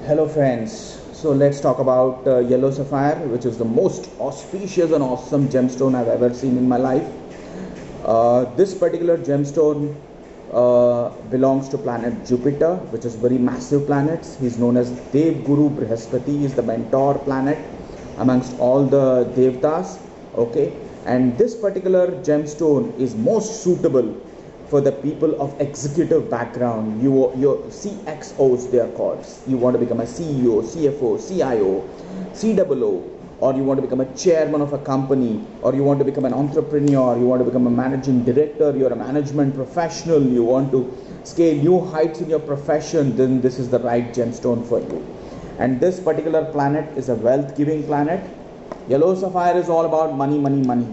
Hello friends, so let's talk about yellow sapphire, which is the most auspicious and awesome gemstone I've ever seen in my life. This particular gemstone belongs to planet Jupiter, which is very massive planet. He's known as Dev Guru Brihaspati. He's the mentor planet amongst all the Devtas. Okay, and this particular gemstone is most suitable for the people of executive background. Your CXOs, they are called. You want to become a CEO, CFO, CIO, COO, or you want to become a chairman of a company, or you want to become an entrepreneur, you want to become a managing director, you're a management professional, you want to scale new heights in your profession, then this is the right gemstone for you. And this particular planet is a wealth giving planet. Yellow sapphire is all about money, money, money.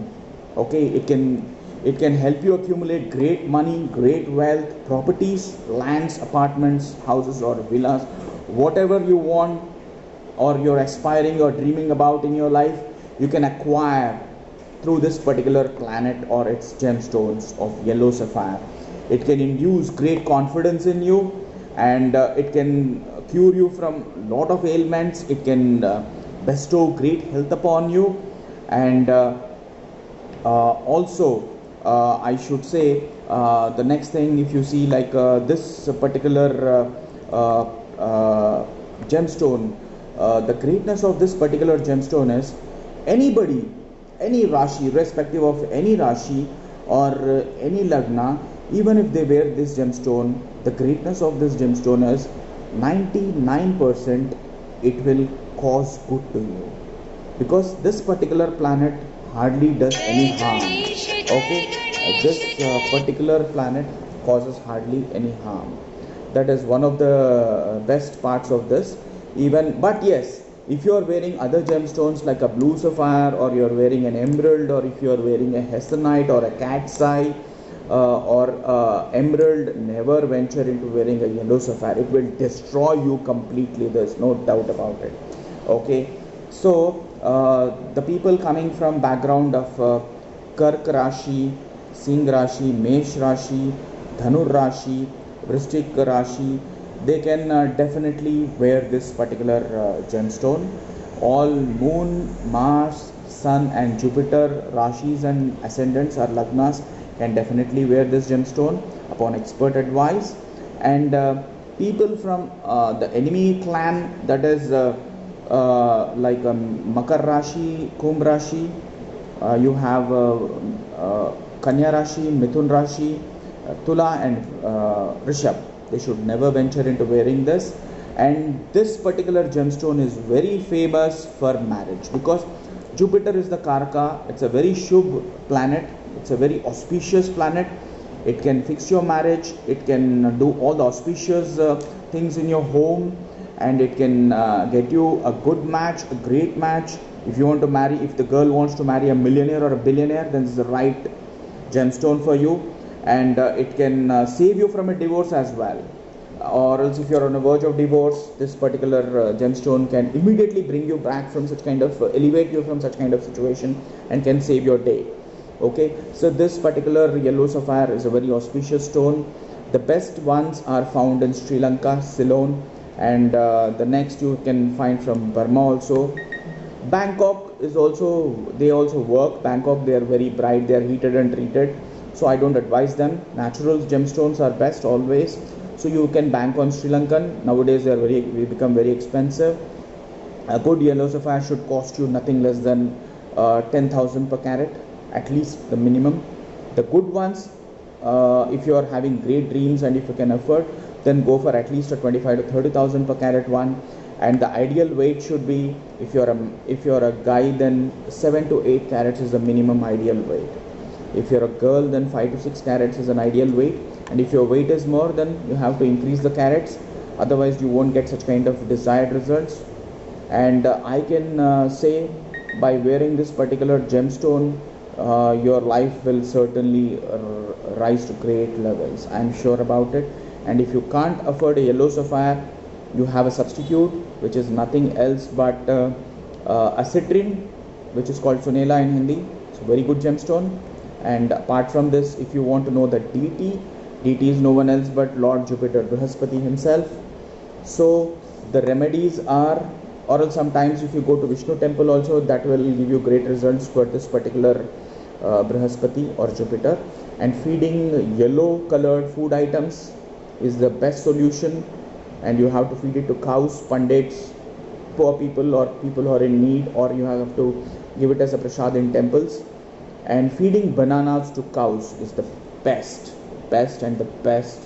Okay, it can help you accumulate great money, great wealth, properties, lands, apartments, houses or villas, whatever you want or you're aspiring or dreaming about in your life, you can acquire through this particular planet or its gemstones of yellow sapphire. It can induce great confidence in you, and it can cure you from a lot of ailments. It can bestow great health upon you, and also I should say the next thing, if you see like this particular gemstone, the greatness of this particular gemstone is anybody, any Rashi, irrespective of any Rashi or any Lagna, even if they wear this gemstone, the greatness of this gemstone is 99% it will cause good to you, because this particular planet hardly does any harm. Okay, this particular planet causes hardly any harm. That is one of the best parts of this. Even, but yes, if you are wearing other gemstones like a blue sapphire, or you are wearing an emerald, or if you are wearing a hessonite or a cat's eye or emerald, never venture into wearing a yellow sapphire. It will destroy you completely. There's no doubt about it. Okay, so the people coming from background of Kark Rashi, Singh Rashi, Mesh Rashi, Dhanur Rashi, Vrishchik Rashi, they can definitely wear this particular gemstone. All moon, Mars, Sun and Jupiter Rashis and ascendants or Lagnas can definitely wear this gemstone upon expert advice. And people from the enemy clan, that is like Makar Rashi, Kumbh Rashi, you have Kanya Rashi, Mithun Rashi, Tula and Rishabh. They should never venture into wearing this. And this particular gemstone is very famous for marriage, because Jupiter is the Karaka. It's a very Shubh planet. It's a very auspicious planet. It can fix your marriage. It can do all the auspicious things in your home, and it can get you a good match, a great match. If you want to marry, if the girl wants to marry a millionaire or a billionaire, then this is the right gemstone for you. And it can save you from a divorce as well, or else if you're on the verge of divorce, this particular gemstone can immediately bring you back from such kind of elevate you from such kind of situation and can save your day. Okay, so this particular yellow sapphire is a very auspicious stone. The best ones are found in Sri Lanka, Ceylon, and the next you can find from Burma also. Bangkok is also, they also work. Bangkok, they are very bright, they are heated and treated, so I don't advise them. Natural gemstones are best always. So you can bank on Sri Lankan. Nowadays they are become very expensive. A good yellow sapphire should cost you nothing less than 10,000 per carat, at least the minimum. The good ones, if you are having great dreams and if you can afford, then go for at least a 25 to 30,000 per carat one. And the ideal weight should be, if you're a guy, then 7 to 8 carats is the minimum ideal weight. If you're a girl, then 5 to 6 carats is an ideal weight. And if your weight is more, then you have to increase the carats. Otherwise, you won't get such kind of desired results. And I can say, by wearing this particular gemstone, your life will certainly rise to great levels. I'm sure about it. And if you can't afford a yellow sapphire, you have a substitute, which is nothing else but a citrine, which is called Sonela in Hindi. It's a very good gemstone. And apart from this, if you want to know the deity is no one else but Lord Jupiter Brihaspati himself. So The remedies are, or else sometimes if you go to Vishnu temple also, that will give you great results for this particular Brihaspati or Jupiter. And feeding yellow colored food items is the best solution, and you have to feed it to cows, pandits, poor people or people who are in need, or you have to give it as a prasad in temples. And feeding bananas to cows is the best and the best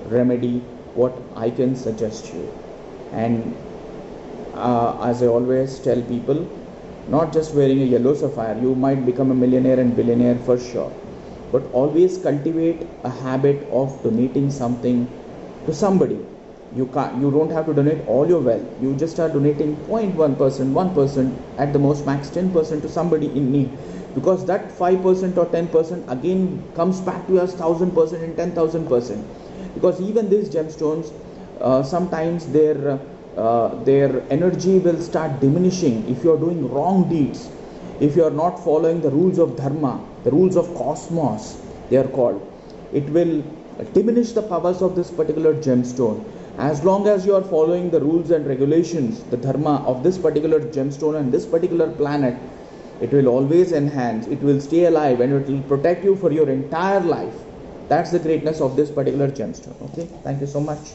remedy what I can suggest you. And as I always tell people, not just wearing a yellow sapphire, you might become a millionaire and billionaire for sure, but always cultivate a habit of donating something to somebody. You don't have to donate all your wealth. You just are donating 0.1%, 1%, at the most max 10% to somebody in need, because that 5% or 10% again comes back to us 1000% and 10,000%. Because even these gemstones, sometimes their energy will start diminishing if you are doing wrong deeds, if you are not following the rules of dharma, the rules of cosmos they are called. It will diminish the powers of this particular gemstone. As long as you are following the rules and regulations, the dharma of this particular gemstone and this particular planet, it will always enhance, it will stay alive, and it will protect you for your entire life. That's the greatness of this particular gemstone. Okay, thank you so much.